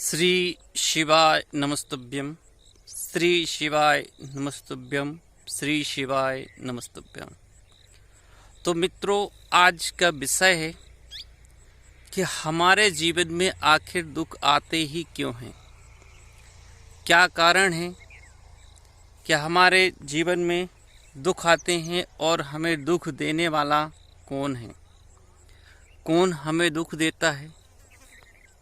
श्री शिवाय नमस्तुभ्यं। श्री शिवाय नमस्तुभ्यं। श्री शिवाय नमस्तुभ्यं। तो मित्रों, आज का विषय है कि हमारे जीवन में आखिर दुख आते ही क्यों हैं। क्या कारण है कि हमारे जीवन में दुख आते हैं और हमें दुख देने वाला कौन है। कौन हमें दुख देता है।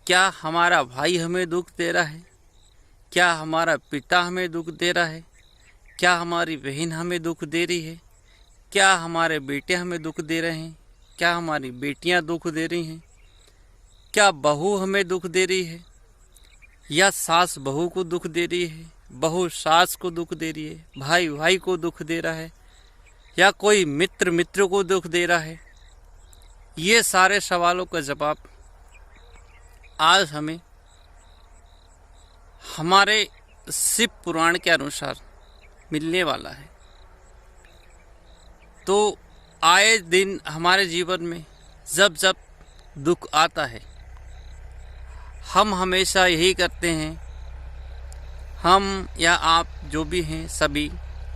क्या हमारा भाई हमें दुख दे रहा है। क्या हमारा पिता हमें दुख दे रहा है। क्या हमारी बहन हमें दुख दे रही है। क्या हमारे बेटे हमें दुख दे रहे हैं। क्या हमारी बेटियां दुख दे रही हैं। क्या बहू हमें दुख दे रही है, या सास बहू को दुख दे रही है, बहू सास को दुख दे रही है, भाई भाई को दुख दे रहा है, या कोई मित्र मित्र को दुख दे रहा है। ये सारे सवालों का जवाब आज हमें हमारे शिव पुराण के अनुसार मिलने वाला है। तो आए दिन हमारे जीवन में जब जब दुख आता है, हम हमेशा यही करते हैं, हम या आप जो भी हैं सभी,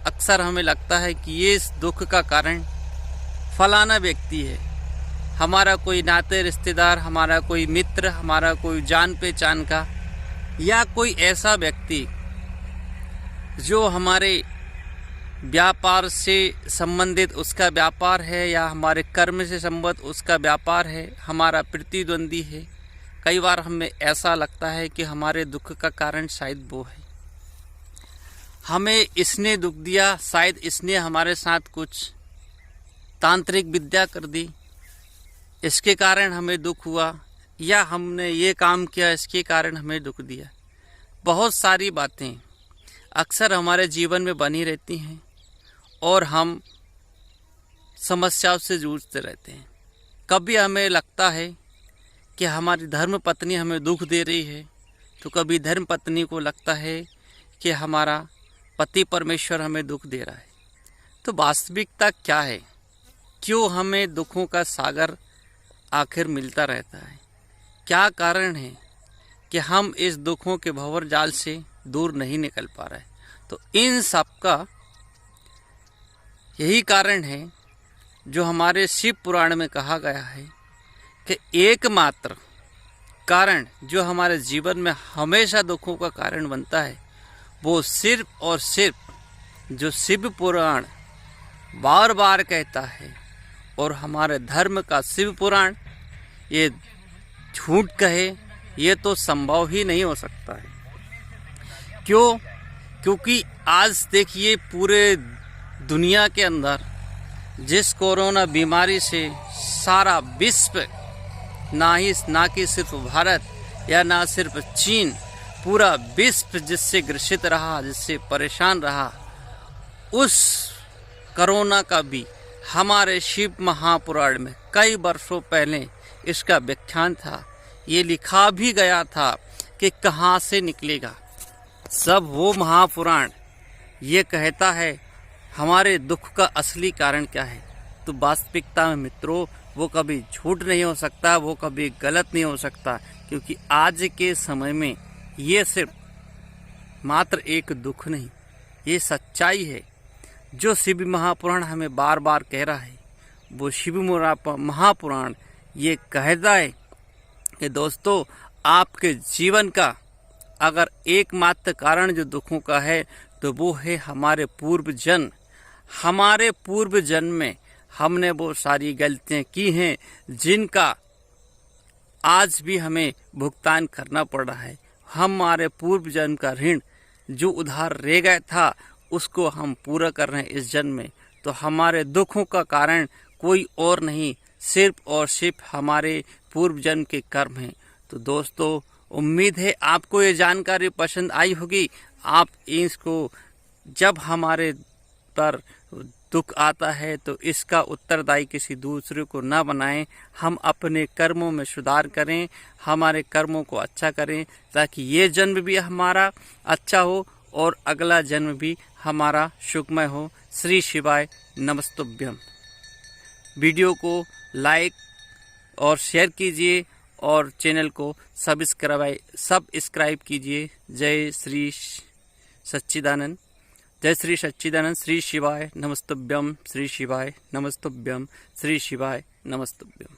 अक्सर हमें लगता है कि ये इस दुख का कारण फलाना व्यक्ति है। हमारा कोई नाते रिश्तेदार, हमारा कोई मित्र, हमारा कोई जान पहचान का, या कोई ऐसा व्यक्ति जो हमारे व्यापार से संबंधित उसका व्यापार है, या हमारे कर्म से संबंधित उसका व्यापार है, हमारा प्रतिद्वंदी है। कई बार हमें ऐसा लगता है कि हमारे दुख का कारण शायद वो है। हमें इसने दुख दिया, शायद इसने हमारे साथ कुछ तांत्रिक विद्या कर दी, इसके कारण हमें दुख हुआ, या हमने ये काम किया इसके कारण हमें दुख दिया। बहुत सारी बातें अक्सर हमारे जीवन में बनी रहती हैं और हम समस्याओं से जूझते रहते हैं। कभी हमें लगता है कि हमारी धर्म पत्नी हमें दुख दे रही है, तो कभी धर्म पत्नी को लगता है कि हमारा पति परमेश्वर हमें दुख दे रहा है। तो वास्तविकता क्या है? क्यों हमें दुखों का सागर आखिर मिलता रहता है? क्या कारण है कि हम इस दुखों के भंवर जाल से दूर नहीं निकल पा रहे? तो इन सब का यही कारण है जो हमारे शिव पुराण में कहा गया है कि एकमात्र कारण जो हमारे जीवन में हमेशा दुखों का कारण बनता है, वो सिर्फ और सिर्फ जो शिव पुराण बार बार कहता है, और हमारे धर्म का शिव पुराण ये झूठ कहे, ये तो संभव ही नहीं हो सकता है। क्यों? क्योंकि आज देखिए, पूरे दुनिया के अंदर जिस कोरोना बीमारी से सारा विश्व, ना कि सिर्फ भारत या ना सिर्फ चीन, पूरा विश्व जिससे ग्रसित रहा, जिससे परेशान रहा, उस कोरोना का भी हमारे शिव महापुराण में कई वर्षों पहले इसका व्याख्यान था। ये लिखा भी गया था कि कहाँ से निकलेगा। सब वो महापुराण ये कहता है हमारे दुख का असली कारण क्या है। तो वास्तविकता में मित्रों, वो कभी झूठ नहीं हो सकता, वो कभी गलत नहीं हो सकता, क्योंकि आज के समय में ये सिर्फ मात्र एक दुख नहीं, ये सच्चाई है जो शिव महापुराण हमें बार बार कह रहा है। वो शिव महापुराण ये कहता है कि दोस्तों, आपके जीवन का अगर एकमात्र कारण जो दुखों का है, तो वो है हमारे पूर्व जन्म। हमारे पूर्व जन्म में हमने वो सारी गलतियां की हैं जिनका आज भी हमें भुगतान करना पड़ रहा है। हमारे पूर्व जन्म का ऋण जो उधार रह गया था, उसको हम पूरा कर रहे हैं इस जन्म में। तो हमारे दुखों का कारण कोई और नहीं, सिर्फ और सिर्फ हमारे पूर्व जन्म के कर्म हैं। तो दोस्तों, उम्मीद है आपको ये जानकारी पसंद आई होगी। आप इसको, जब हमारे पर दुख आता है, तो इसका उत्तरदायी किसी दूसरे को न बनाएं। हम अपने कर्मों में सुधार करें, हमारे कर्मों को अच्छा करें, ताकि ये जन्म भी हमारा अच्छा हो और अगला जन्म भी हमारा सुखमय हो। श्री शिवाय नमस्तुभ्यम। वीडियो को लाइक और शेयर कीजिए और चैनल को सब्सक्राइब कीजिए। जय श्री सच्चिदानंद, जय श्री सच्चिदानंद। श्री शिवाय नमस्तुभ्यम, श्री शिवाय नमस्तुभ्यम, श्री शिवाय नमस्तुभ्यम।